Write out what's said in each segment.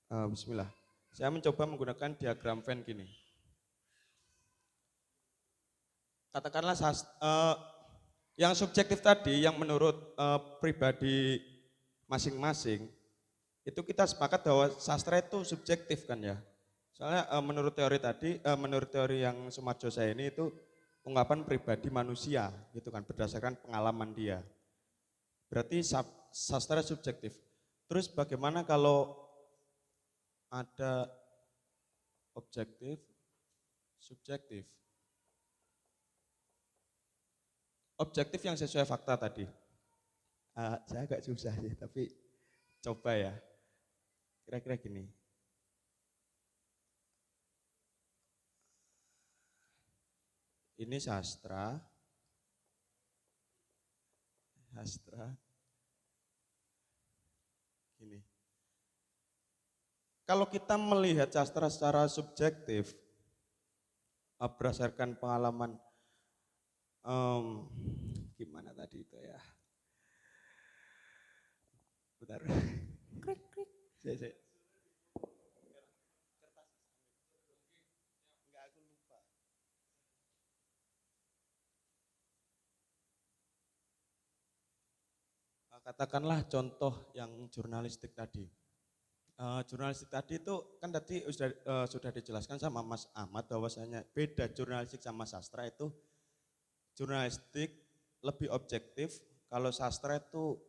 Bismillah. Saya mencoba menggunakan diagram Venn gini. Katakanlah yang subjektif tadi, yang menurut pribadi masing-masing, itu kita sepakat bahwa sastra itu subjektif kan ya. Soalnya menurut teori tadi, menurut teori yang Sumarjo saya ini itu ungkapan pribadi manusia gitu kan, berdasarkan pengalaman dia. Berarti sastra subjektif. Terus bagaimana kalau ada objektif, subjektif? Objektif yang sesuai fakta tadi. Saya agak susah sih, tapi coba ya. Kira-kira gini. Ini sastra, gini. Kalau kita melihat sastra secara subjektif, berdasarkan pengalaman, gimana tadi itu ya? Bentar. Krik, krik. Saya. Katakanlah contoh yang jurnalistik tadi. Jurnalistik tadi itu kan tadi sudah dijelaskan sama Mas Ahmad bahwasanya beda jurnalistik sama sastra itu jurnalistik lebih objektif, kalau sastra itu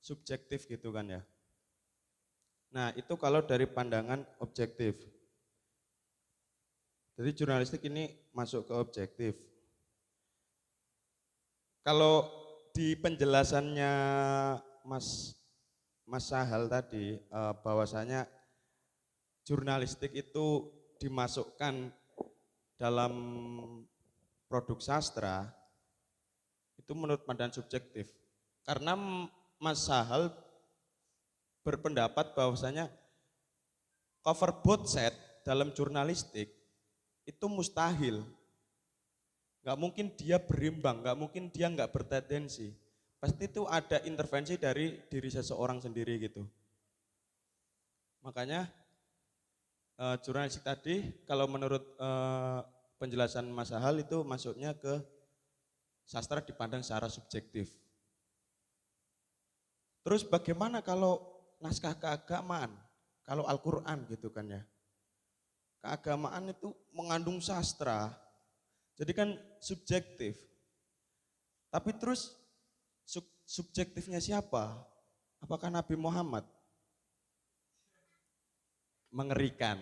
subjektif gitu kan ya. Nah itu kalau dari pandangan objektif. Jadi jurnalistik ini masuk ke objektif. Kalau di penjelasannya Mas Mas Sahal tadi bahwasanya jurnalistik itu dimasukkan dalam produk sastra itu menurut pandangan subjektif. Karena Mas Sahal berpendapat bahwasanya cover both set dalam jurnalistik itu mustahil. Nggak mungkin dia berimbang, nggak mungkin dia nggak bertendensi. Pasti itu ada intervensi dari diri seseorang sendiri gitu. Makanya jurnalistik tadi kalau menurut penjelasan Mas Sahal itu masuknya ke sastra dipandang secara subjektif. Terus bagaimana kalau naskah keagamaan, kalau Al-Quran gitu kan ya. Keagamaan itu mengandung sastra, jadi kan subjektif. Tapi terus subjektifnya siapa? Apakah Nabi Muhammad? Mengerikan.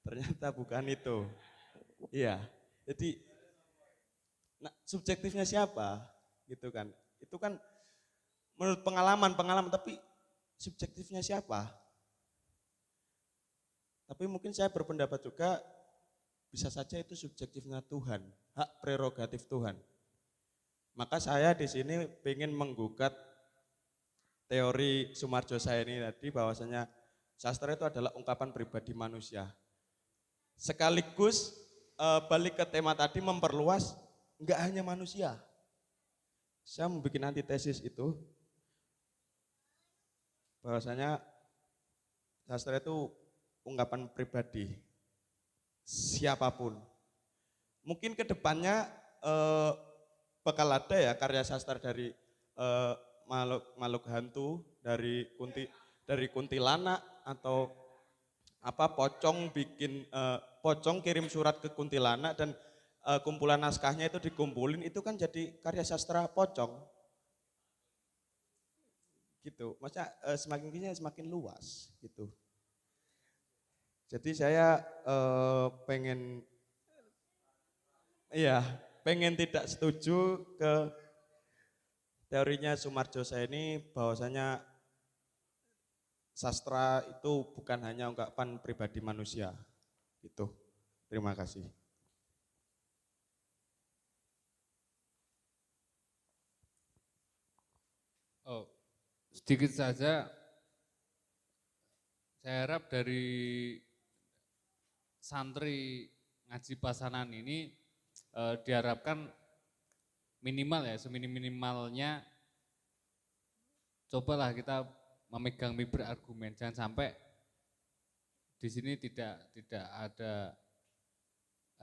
Ternyata bukan itu. Iya. Jadi subjektifnya siapa? Gitu kan. Itu kan menurut pengalaman tapi subjektifnya siapa? Tapi mungkin saya berpendapat juga bisa saja itu subjektifnya Tuhan, hak prerogatif Tuhan. Maka saya di sini ingin menggugat teori Sumarjo saya ini tadi bahwasanya sastra itu adalah ungkapan pribadi manusia. Sekaligus balik ke tema tadi memperluas enggak hanya manusia. Saya membuat antitesis itu bahwasanya sastra itu ungkapan pribadi siapapun. Mungkin kedepannya bakal ada ya karya sastra dari makhluk hantu, dari kuntilanak atau apa pocong kirim surat ke kuntilanak dan kumpulan naskahnya itu dikumpulin, itu kan jadi karya sastra pocong. Gitu. Maksudnya semakin gini semakin luas gitu. Jadi saya pengen tidak setuju ke teorinya Sumarjo saya ini bahwasanya sastra itu bukan hanya ungkapan pribadi manusia. Gitu. Terima kasih. Oh, sedikit saja saya harap dari santri ngaji pasanan ini diharapkan minimal ya, seminimalnya cobalah kita memegang berargumen, jangan sampai di sini tidak ada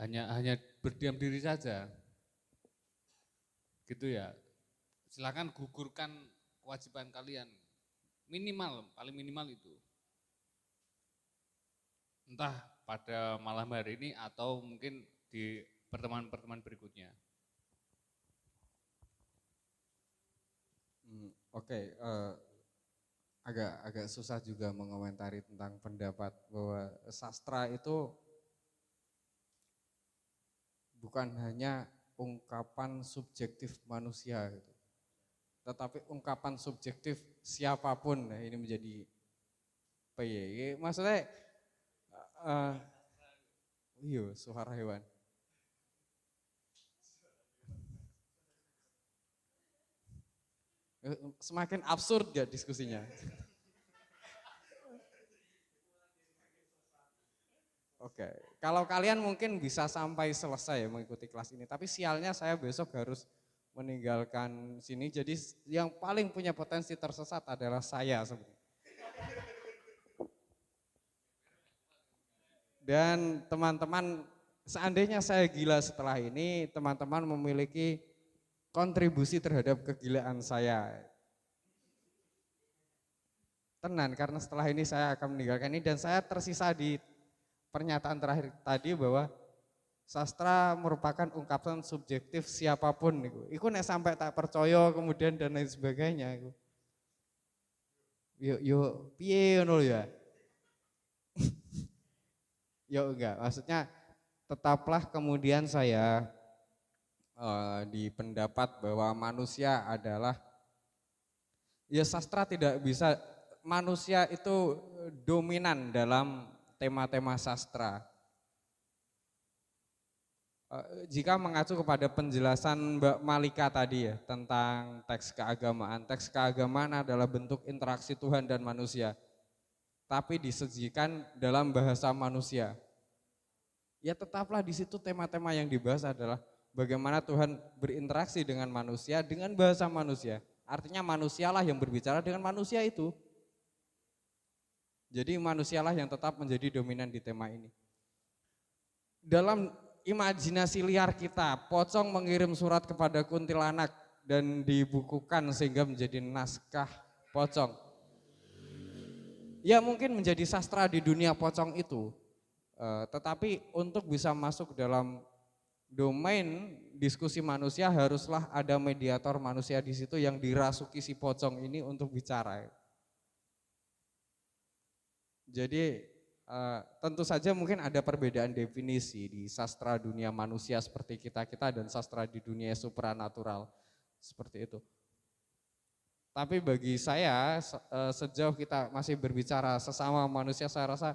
hanya berdiam diri saja. Gitu ya. Silakan gugurkan kewajiban kalian. Minimal, paling minimal itu. Entah pada malam hari ini atau mungkin di pertemuan-pertemuan berikutnya. Oke, agak susah juga mengomentari tentang pendapat bahwa sastra itu bukan hanya ungkapan subjektif manusia gitu, tetapi ungkapan subjektif siapapun. Nah, ini menjadi PYY. Maksudnya, iya suara hewan. Semakin absurd gak diskusinya? Oke, kalau kalian mungkin bisa sampai selesai ya mengikuti kelas ini, tapi sialnya saya besok harus meninggalkan sini, jadi yang paling punya potensi tersesat adalah saya sebenarnya. Dan teman-teman, seandainya saya gila setelah ini, teman-teman memiliki kontribusi terhadap kegilaan saya. Tenan, karena setelah ini saya akan meninggalkan ini dan saya tersisa di pernyataan terakhir tadi bahwa sastra merupakan ungkapan subjektif siapapun. Iku nek sampai tak percaya kemudian dan lain sebagainya. Yuk, piye ngono ya? Yuk enggak, maksudnya tetaplah kemudian saya di pendapat bahwa manusia adalah, ya sastra tidak bisa, manusia itu dominan dalam tema-tema sastra. Jika mengacu kepada penjelasan Mbak Malika tadi ya tentang teks keagamaan adalah bentuk interaksi Tuhan dan manusia, tapi disajikan dalam bahasa manusia. Ya tetaplah di situ tema-tema yang dibahas adalah bagaimana Tuhan berinteraksi dengan manusia dengan bahasa manusia. Artinya manusialah yang berbicara dengan manusia itu. Jadi manusialah yang tetap menjadi dominan di tema ini. Dalam imajinasi liar kita, pocong mengirim surat kepada kuntilanak dan dibukukan sehingga menjadi naskah pocong. Ya mungkin menjadi sastra di dunia pocong itu, tetapi untuk bisa masuk dalam domain diskusi manusia haruslah ada mediator manusia di situ yang dirasuki si pocong ini untuk bicara. Jadi tentu saja mungkin ada perbedaan definisi di sastra dunia manusia seperti kita dan sastra di dunia supranatural seperti itu. Tapi bagi saya sejauh kita masih berbicara sesama manusia, saya rasa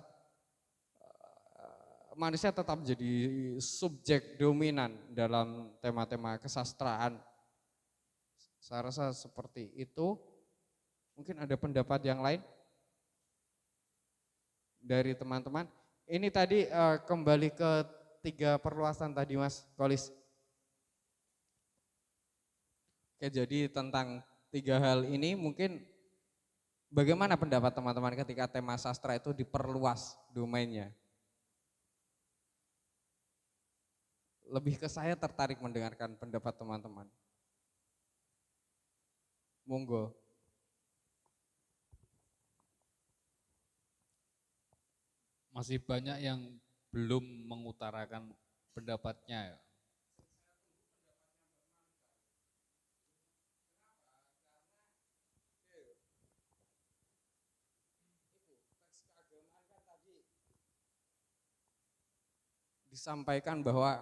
manusia tetap jadi subjek dominan dalam tema-tema kesastraan. Saya rasa seperti itu. Mungkin ada pendapat yang lain dari teman-teman. Ini tadi kembali ke 3 perluasan tadi Mas Kolis. Oke, jadi tentang 3 hal ini mungkin bagaimana pendapat teman-teman ketika tema sastra itu diperluas domainnya? Lebih ke saya tertarik mendengarkan pendapat teman-teman. Monggo. Masih banyak yang belum mengutarakan pendapatnya ya. Disampaikan bahwa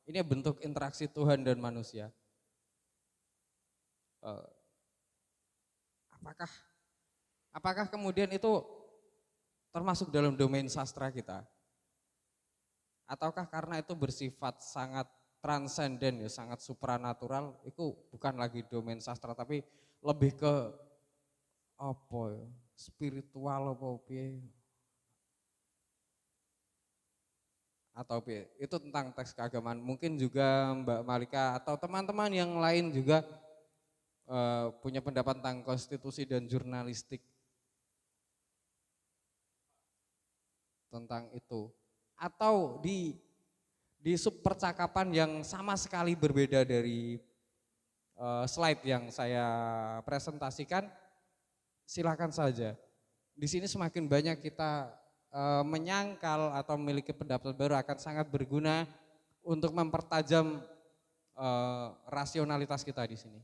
ini bentuk interaksi Tuhan dan manusia. Apakah kemudian itu termasuk dalam domain sastra kita? Ataukah karena itu bersifat sangat transenden ya, sangat supranatural, itu bukan lagi domain sastra tapi lebih ke apa ya, spiritual apa piye? Atau piye? Itu tentang teks keagamaan. Mungkin juga Mbak Malika atau teman-teman yang lain juga punya pendapat tentang konstitusi dan jurnalistik. tentang itu, atau di sub percakapan yang sama sekali berbeda dari slide yang saya presentasikan, silakan saja. Di sini semakin banyak kita menyangkal atau memiliki pendapat baru akan sangat berguna untuk mempertajam rasionalitas kita di sini.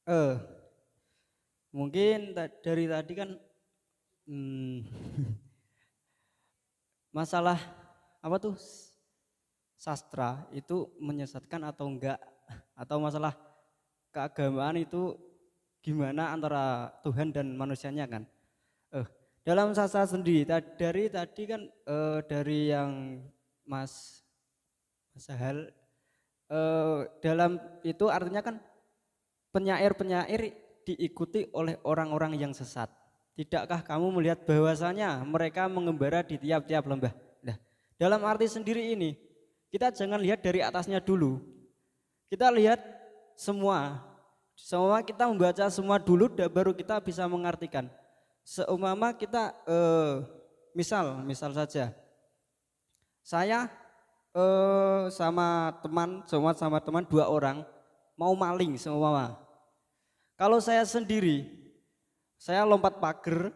Eh, Mungkin dari tadi kan hmm, masalah apa tuh sastra itu menyesatkan atau enggak, atau masalah keagamaan itu gimana antara Tuhan dan manusianya kan. Eh, Dalam sastra sendiri dari tadi kan dari yang Mas Mas Sahal, dalam itu artinya kan penyair-penyair diikuti oleh orang-orang yang sesat. Tidakkah kamu melihat bahwasanya mereka mengembara di tiap-tiap lembah? Nah, dalam arti sendiri ini, kita jangan lihat dari atasnya dulu. Kita lihat semua. Semua kita membaca semua dulu, baru kita bisa mengartikan. Seumpama kita, misal saja, saya sama teman dua orang mau maling seumpama. Kalau saya sendiri, saya lompat pagar,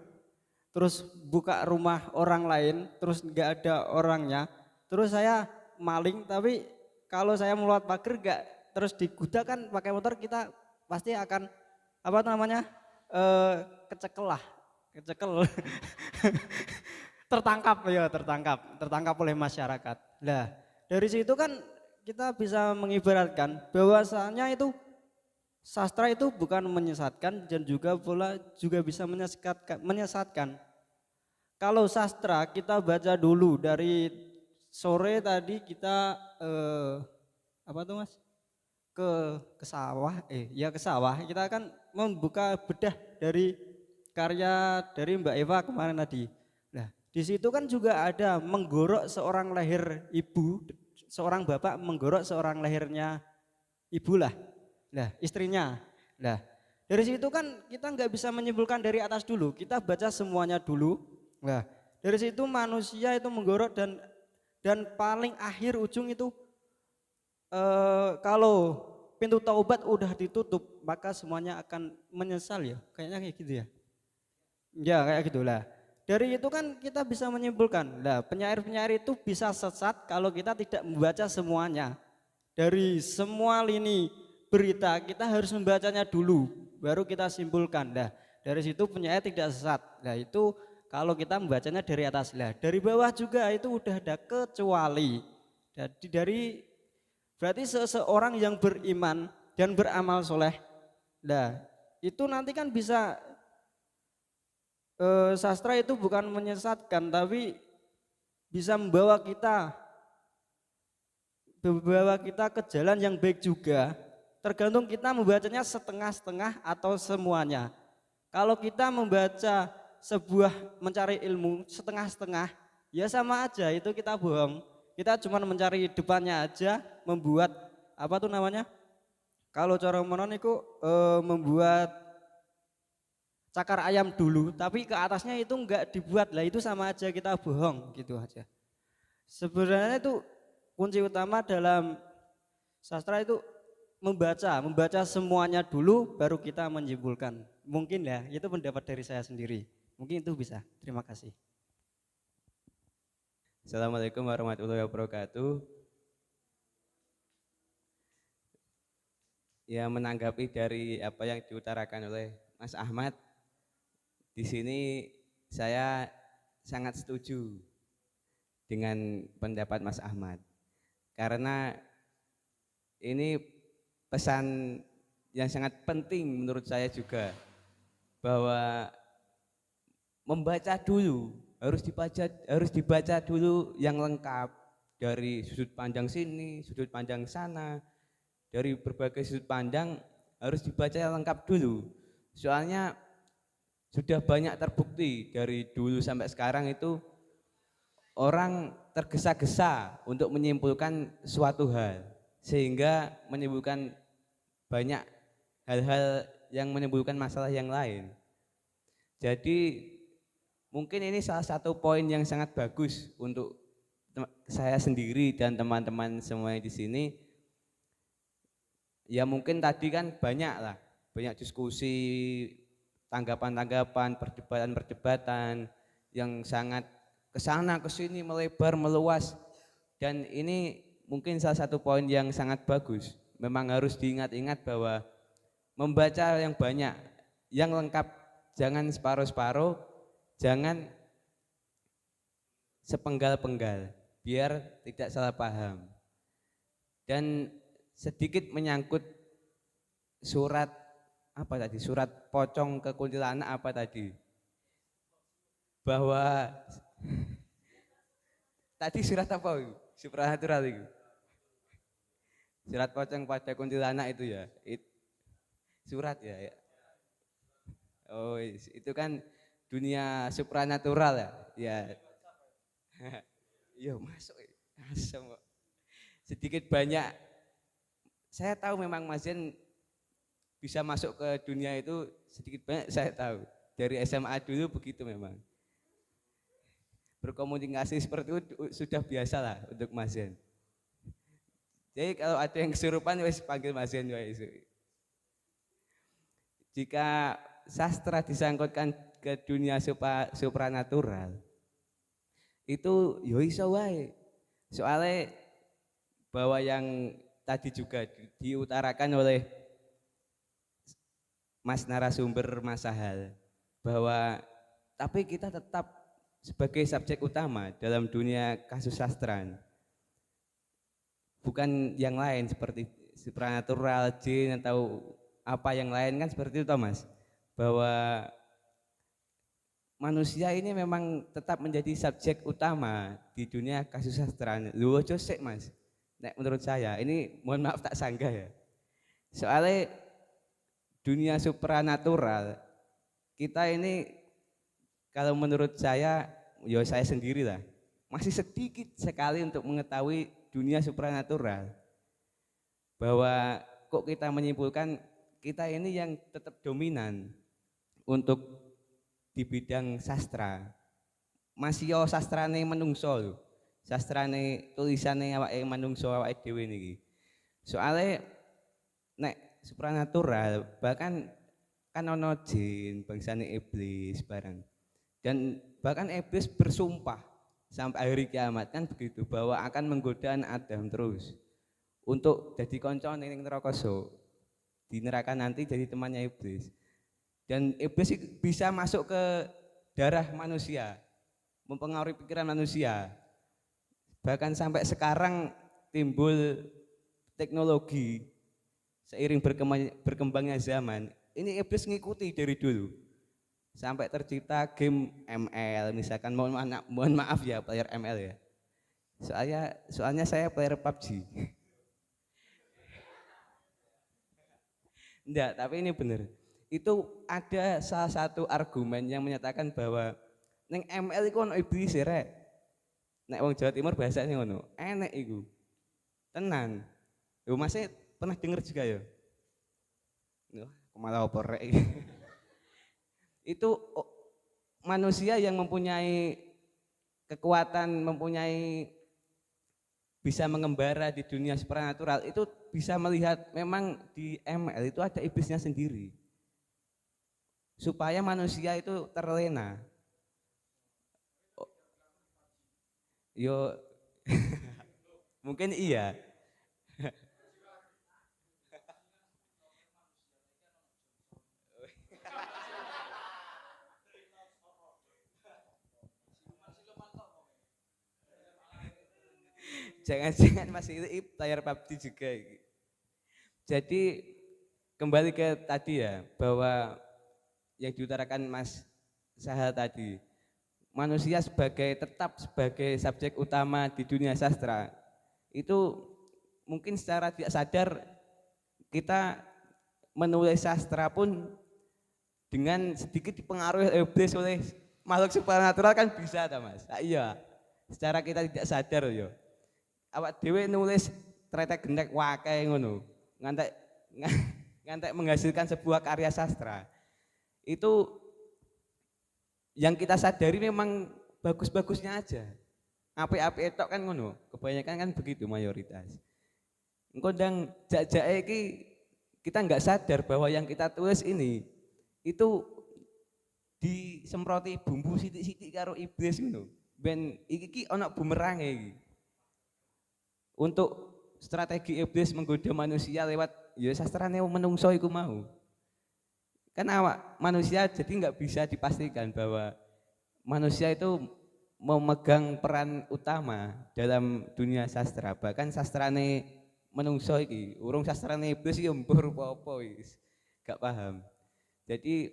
terus buka rumah orang lain, terus nggak ada orangnya, terus saya maling. Tapi kalau saya melompat pagar nggak, terus digudak kan pakai motor, kita pasti akan apa namanya kecekel tertangkap oleh masyarakat. Nah, dari situ kan kita bisa mengibaratkan bahwasanya itu sastra itu bukan menyesatkan dan juga bisa menyesatkan. Kalau sastra kita baca dulu dari sore tadi kita apa tuh Mas? Ke sawah, ke sawah. Kita kan membuka bedah dari karya dari Mbak Eva kemarin tadi. Nah, di situ kan juga ada menggorok seorang leher ibu, seorang bapak menggorok seorang lehernya ibu lah. Nah, istrinya. Nah, dari situ kan kita nggak bisa menyimpulkan dari atas dulu, kita baca semuanya dulu. Nah, dari situ manusia itu menggorok dan paling akhir ujung itu kalau pintu taubat udah ditutup, maka semuanya akan menyesal ya, kayaknya kayak gitu ya. Ya kayak gitulah. Dari itu kan kita bisa menyimpulkan, nah penyair-penyair itu bisa sesat kalau kita tidak membaca semuanya. Dari semua lini berita kita harus membacanya dulu, baru kita simpulkan. Nah dari situ penyair tidak sesat. Nah itu kalau kita membacanya dari atas. Nah dari bawah juga itu udah ada kecuali. Dari berarti seseorang yang beriman dan beramal soleh, nah itu nanti kan bisa sastra itu bukan menyesatkan, tapi bisa membawa kita ke jalan yang baik juga. Tergantung kita membacanya setengah-setengah atau semuanya. Kalau kita membaca mencari ilmu setengah-setengah, ya sama aja itu kita bohong. Kita cuma mencari depannya aja, membuat apa tuh namanya? Kalau cara menon itu membuat cakar ayam dulu, tapi ke atasnya itu enggak dibuat. Lah itu sama aja kita bohong gitu aja. Sebenarnya itu kunci utama dalam sastra itu membaca semuanya dulu baru kita menyimpulkan. Mungkin ya, itu pendapat dari saya sendiri. Mungkin itu bisa. Terima kasih. Assalamualaikum warahmatullahi wabarakatuh. Ya menanggapi dari apa yang diutarakan oleh Mas Ahmad, di sini saya sangat setuju dengan pendapat Mas Ahmad. Karena ini pesan yang sangat penting menurut saya juga, bahwa membaca dulu harus dibaca dulu yang lengkap dari sudut pandang sini, sudut pandang sana, dari berbagai sudut pandang harus dibaca lengkap dulu. Soalnya sudah banyak terbukti dari dulu sampai sekarang itu orang tergesa-gesa untuk menyimpulkan suatu hal sehingga menimbulkan banyak hal-hal yang menimbulkan masalah yang lain. Jadi mungkin ini salah satu poin yang sangat bagus untuk saya sendiri dan teman-teman semua di sini. Ya mungkin tadi kan banyak diskusi, tanggapan-tanggapan, perdebatan-perdebatan yang sangat kesana kesini melebar meluas, dan ini mungkin salah satu poin yang sangat bagus. Memang harus diingat-ingat bahwa membaca yang banyak, yang lengkap, jangan separuh-separuh, jangan sepenggal-penggal, biar tidak salah paham. Dan sedikit menyangkut surat apa tadi? Surat pocong ke kuntilanak apa tadi? Bahwa tadi surat apa itu? Supranatural itu. Surat pocong pada kuntilanak itu ya. Surat ya. Oh, itu kan dunia supranatural ya. Ya. Yo masuk. Sedikit banyak saya tahu memang Mas Zen bisa masuk ke dunia itu, sedikit banyak saya tahu. Dari SMA dulu begitu memang. Berkomunikasi seperti itu sudah biasa lah untuk Mas Zen. Jadi kalau ada yang kesurupan wis panggil Mas Zen wae. Jika sastra disangkutkan ke dunia supranatural, itu yo iso wae. Soalnya bahwa yang tadi juga diutarakan oleh Mas narasumber Mas Sahal, bahwa tapi kita tetap sebagai subjek utama dalam dunia kasus sastran, bukan yang lain seperti supranatural, jin atau apa yang lain kan seperti itu Mas, bahwa manusia ini memang tetap menjadi subjek utama di dunia kasus sastran. Lu ojo sik Mas. Nek menurut saya, ini mohon maaf tak sanggah ya. Soalnya dunia supranatural, kita ini kalau menurut saya, ya saya sendiri lah, masih sedikit sekali untuk mengetahui dunia supranatural. Bahwa kok kita menyimpulkan kita ini yang tetap dominan untuk di bidang sastra. Masih yo sastrane menungso lho. Sastrane tulisane awake manungsa awake dhewe niki. Soale nek supranatural bahkan kan ono jin bangsane iblis barang. Dan bahkan iblis bersumpah sampai hari kiamat kan begitu, bahwa akan menggoda Adam terus untuk jadi koncone ning neraka di neraka nanti jadi temannya iblis. Dan iblis bisa masuk ke darah manusia, mempengaruhi pikiran manusia. Bahkan sampai sekarang timbul teknologi seiring berkembangnya zaman. Ini iblis ngikuti dari dulu. Sampai tercipta game ML, misalkan mohon maaf ya player ML ya. Soalnya saya player PUBG. Enggak, tapi ini benar. Itu ada salah satu argumen yang menyatakan bahwa neng ML itu ono iblis ya rek. Nek wong Jawa Timur bahasanya ngono, enek iku. Tenan. Lho Mas pernah denger juga ya? Loh, malah opor rek. Itu manusia yang mempunyai kekuatan, mempunyai bisa mengembara di dunia supranatural, itu bisa melihat memang di ML itu ada iblisnya sendiri. Supaya manusia itu terlena. Yo mungkin iya. Jangan-jangan masih itu player PUBG juga. Jadi kembali ke tadi ya, bahwa yang diutarakan Mas Sahal tadi, manusia tetap sebagai subjek utama di dunia sastra, itu mungkin secara tidak sadar kita menulis sastra pun dengan sedikit dipengaruhi iblis oleh makhluk supernatural kan bisa ta Mas? Ah, iya. Secara kita tidak sadar yo. Awak dhewe nulis tretek gendek wakai ngono. Ngantek ngantek menghasilkan sebuah karya sastra. Itu yang kita sadari memang bagus-bagusnya aja. Apik-apik tok kan ngono. Kebanyakan kan begitu mayoritas. Engko ndang jak-jake iki kita nggak sadar bahwa yang kita tulis ini itu disemproti bumbu sithik-sithik karo iblis ngono. Ben iki ana bumerange iki. Untuk strategi iblis menggoda manusia lewat ya sastrane menungso iku mau. Kan awak manusia jadi nggak bisa dipastikan bahwa manusia itu memegang peran utama dalam dunia sastra. Bahkan sastrane menungso iki, urung sastrane iblis ya mbuh rupa apa wis. Gak paham. Jadi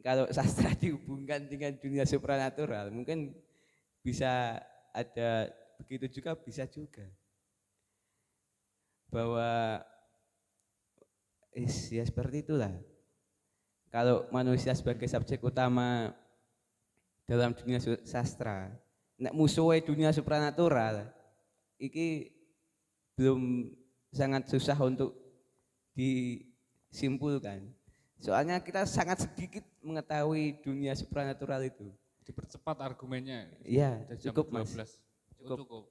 kalau sastra dihubungkan dengan dunia supranatural mungkin bisa ada begitu juga bisa juga. Bahwa ya seperti itulah. Kalau manusia sebagai subjek utama dalam dunia sastra, nek musuhnya dunia supranatural, iki belum sangat susah untuk disimpulkan. Soalnya kita sangat sedikit mengetahui dunia supranatural itu. Dipercepat argumennya. Iya, Udah jam cukup Mas. 12. Cukup. Cukup.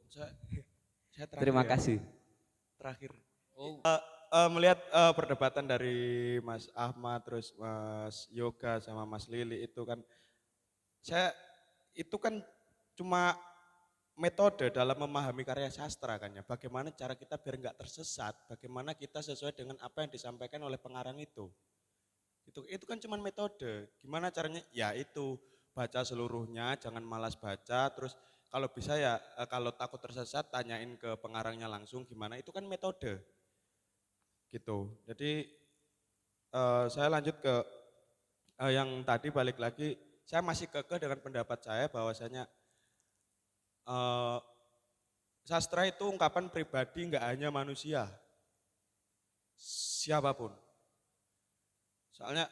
Saya terakhir Terima ya. kasih. Terakhir. Oh, Melihat perdebatan dari Mas Ahmad, terus Mas Yoga sama Mas Lili itu kan, itu kan cuma metode dalam memahami karya sastra kan ya. Bagaimana cara kita biar nggak tersesat, bagaimana kita sesuai dengan apa yang disampaikan oleh pengarang itu. Itu kan cuma metode. Gimana caranya? Ya itu baca seluruhnya, jangan malas baca. Terus kalau bisa ya kalau takut tersesat tanyain ke pengarangnya langsung gimana. Itu kan metode. Gitu. Jadi saya lanjut ke yang tadi balik lagi. Saya masih kekeh dengan pendapat saya bahwasanya sastra itu ungkapan pribadi nggak hanya manusia, siapapun. Soalnya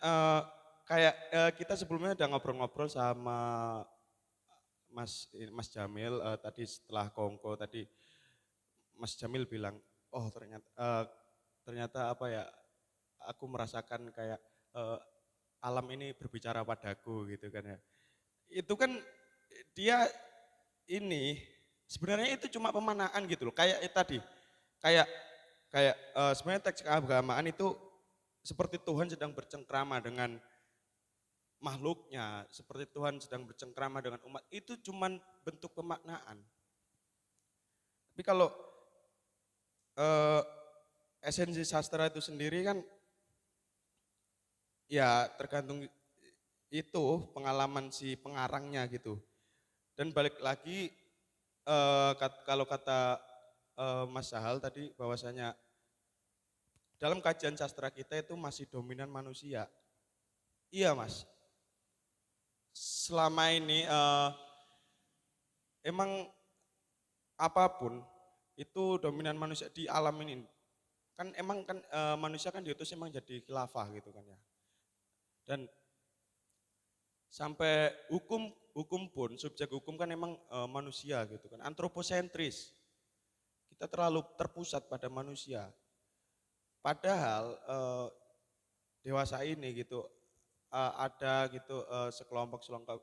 kayak kita sebelumnya udah ngobrol-ngobrol sama Mas Jamil tadi setelah Kongko tadi Mas Jamil bilang, oh ternyata apa ya, aku merasakan kayak alam ini berbicara padaku gitu kan ya. Itu kan dia ini sebenarnya itu cuma pemanaan gitu loh. Kayak tadi, kayak sebenarnya teks keagamaan itu seperti Tuhan sedang bercengkrama dengan makhluknya, seperti Tuhan sedang bercengkrama dengan umat, itu cuman bentuk pemaknaan. Tapi kalau esensi sastra itu sendiri kan ya tergantung itu pengalaman si pengarangnya gitu. Dan balik lagi kalau kata Mas Sahal tadi bahwasanya dalam kajian sastra kita itu masih dominan manusia. Iya Mas, selama ini emang apapun itu dominan manusia di alam ini. Kan emang kan manusia kan diutus emang jadi khilafah gitu kan ya. Dan sampai hukum pun, subjek hukum kan emang manusia gitu kan, antroposentris. Kita terlalu terpusat pada manusia. Padahal dewasa ini gitu ada gitu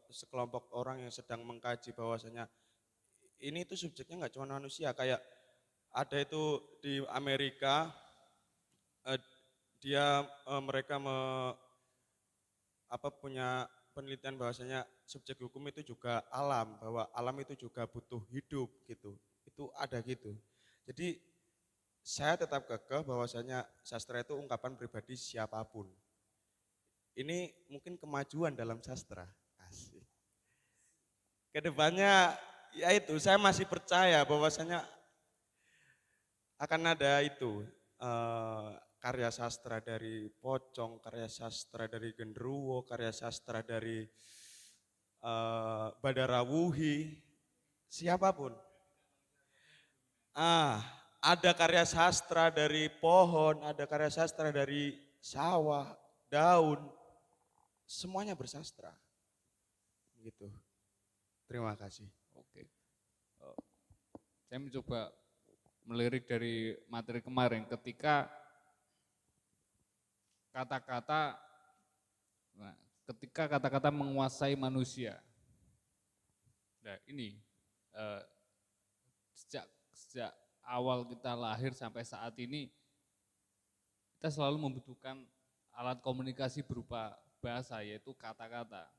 sekelompok orang yang sedang mengkaji bahwasanya ini itu subjeknya nggak cuma manusia, kayak ada itu di Amerika mereka punya penelitian bahwasanya subjek hukum itu juga alam, bahwa alam itu juga butuh hidup gitu. Itu ada gitu. Jadi saya tetap kekeh bahwasanya sastra itu ungkapan pribadi siapapun. Ini mungkin kemajuan dalam sastra. Asik. Kedepannya ya itu, saya masih percaya bahwasanya akan ada itu karya sastra dari Pocong, karya sastra dari Genderuwo, karya sastra dari Badarawuhi, siapapun. Ada karya sastra dari pohon, ada karya sastra dari sawah, daun, semuanya bersastra. Gitu. Terima kasih. Oke. Eh, Saya mencoba melirik dari materi kemarin ketika kata-kata nah, ketika kata-kata menguasai manusia. Nah, ini eh, sejak awal kita lahir sampai saat ini kita selalu membutuhkan alat komunikasi berupa bahasa yaitu kata-kata.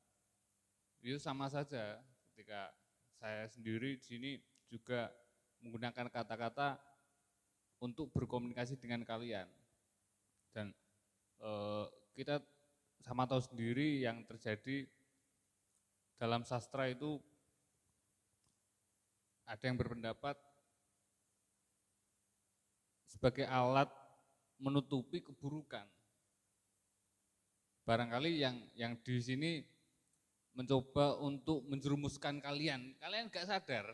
Itu sama saja ketika saya sendiri di sini juga menggunakan kata-kata untuk berkomunikasi dengan kalian. Dan kita sama tahu sendiri yang terjadi dalam sastra itu ada yang berpendapat sebagai alat menutupi keburukan. Barangkali yang di sini mencoba untuk menjerumuskan kalian gak sadar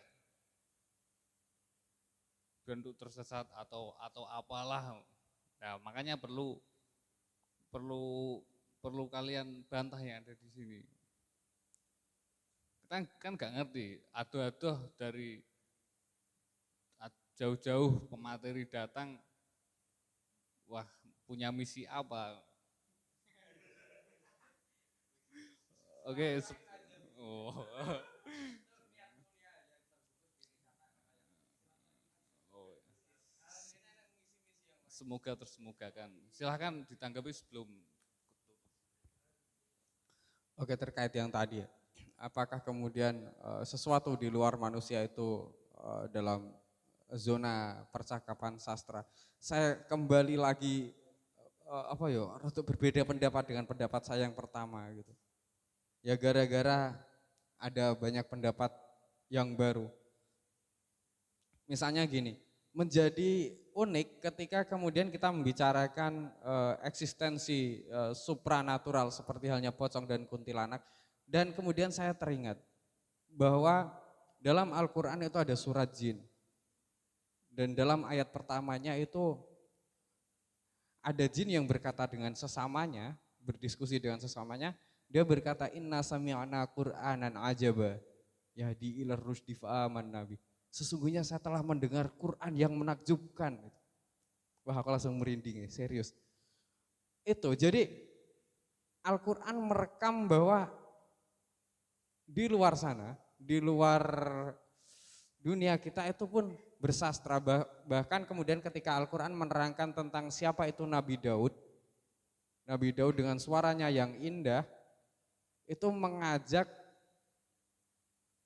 untuk tersesat atau apalah. Nah, makanya perlu kalian bantah yang ada di sini. Kita kan nggak ngerti, aduh-aduh dari jauh-jauh pemateri datang, wah punya misi apa? Oke, oh. Semoga tersemogakan. Silahkan ditanggapi sebelum. Oke, terkait yang tadi ya. Apakah kemudian sesuatu di luar manusia itu dalam zona percakapan sastra? Saya kembali lagi untuk berbeda pendapat dengan pendapat saya yang pertama gitu. Ya gara-gara ada banyak pendapat yang baru. Misalnya gini, menjadi unik ketika kemudian kita membicarakan eksistensi supranatural seperti halnya pocong dan kuntilanak. Dan kemudian saya teringat bahwa dalam Al-Quran itu ada surat jin. Dan dalam ayat pertamanya itu ada jin yang berkata dengan sesamanya, berdiskusi dengan sesamanya, dia berkata inna sami'na Qur'anan ajaba yahdi ilar rusdi fa'aman nabi. Sesungguhnya saya telah mendengar Quran yang menakjubkan. Wah, aku langsung merinding ya, serius. Itu, jadi Al-Quran merekam bahwa di luar sana, di luar dunia kita itu pun bersastra. Bahkan kemudian ketika Al-Quran menerangkan tentang siapa itu Nabi Daud dengan suaranya yang indah, itu mengajak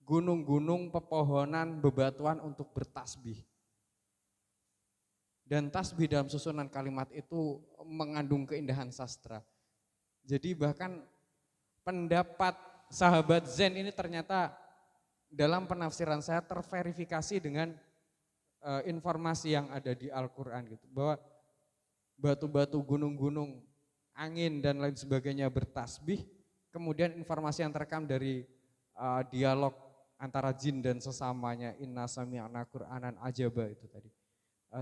gunung-gunung, pepohonan, bebatuan untuk bertasbih. Dan tasbih dalam susunan kalimat itu mengandung keindahan sastra. Jadi bahkan pendapat sahabat Zen ini ternyata dalam penafsiran saya terverifikasi dengan informasi yang ada di Al-Quran gitu. Bahwa batu-batu, gunung-gunung, angin dan lain sebagainya bertasbih. Kemudian informasi yang terekam dari dialog antara jin dan sesamanya, inna sami'na Qur'anan ajaba itu tadi.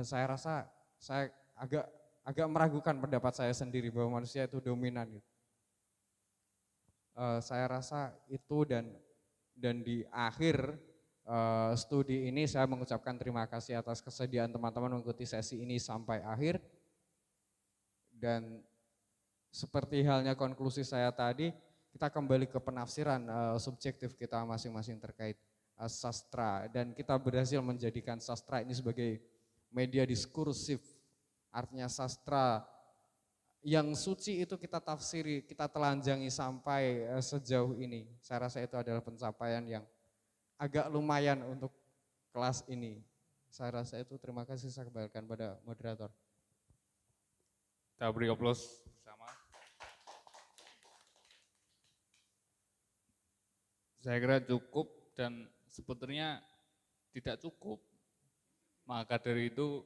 Saya rasa saya agak meragukan pendapat saya sendiri bahwa manusia itu dominan gitu. Saya rasa itu dan di akhir studi ini saya mengucapkan terima kasih atas kesediaan teman-teman mengikuti sesi ini sampai akhir. Dan seperti halnya konklusi saya tadi, kita kembali ke penafsiran subjektif kita masing-masing terkait sastra. Dan kita berhasil menjadikan sastra ini sebagai media diskursif. Artinya sastra yang suci itu kita tafsiri, kita telanjangi sampai sejauh ini. Saya rasa itu adalah pencapaian yang agak lumayan untuk kelas ini. Saya rasa itu, terima kasih, saya kembalikan pada moderator. Kita beri aplaus bersama. Saya kira cukup dan sebetulnya tidak cukup. Maka dari itu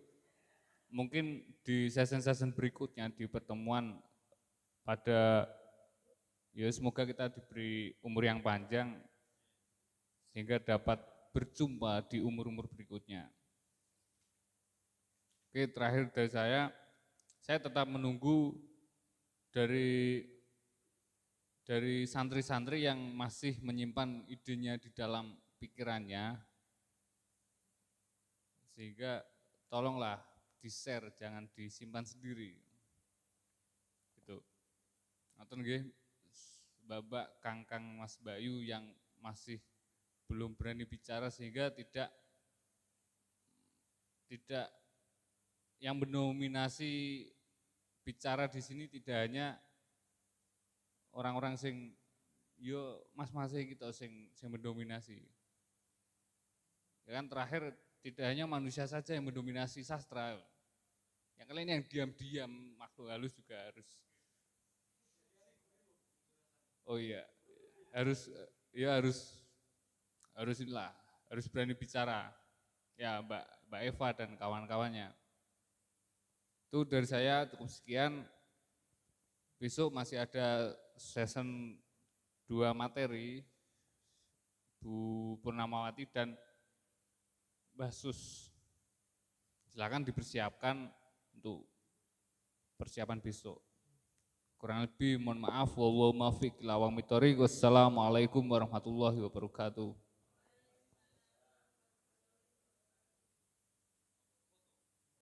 mungkin di sesi-sesi berikutnya, di pertemuan pada, ya semoga kita diberi umur yang panjang sehingga dapat berjumpa di umur-umur berikutnya. Oke, terakhir dari saya tetap menunggu dari santri-santri yang masih menyimpan idenya di dalam pikirannya, sehingga tolonglah di-share, jangan disimpan sendiri. Gitu. Atau nggih, Babak Kangkang Mas Bayu yang masih belum berani bicara sehingga tidak yang mendominasi bicara di sini tidak hanya orang-orang sing yo mas-mas gitu sing mendominasi. Ya kan terakhir tidak hanya manusia saja yang mendominasi sastra. Yang lain yang diam-diam makhluk halus juga harus. Oh iya, harus inilah, harus berani bicara. Ya Mbak Eva dan kawan-kawannya. Itu dari saya cukup sekian. Besok masih ada season 2 materi, Bu Purnamawati dan Mbah Sus. Silakan dipersiapkan untuk persiapan besok. Kurang lebih mohon maaf, wallahu muwaffiq ila aqwamit thoriq. Wassalamualaikum warahmatullahi wabarakatuh.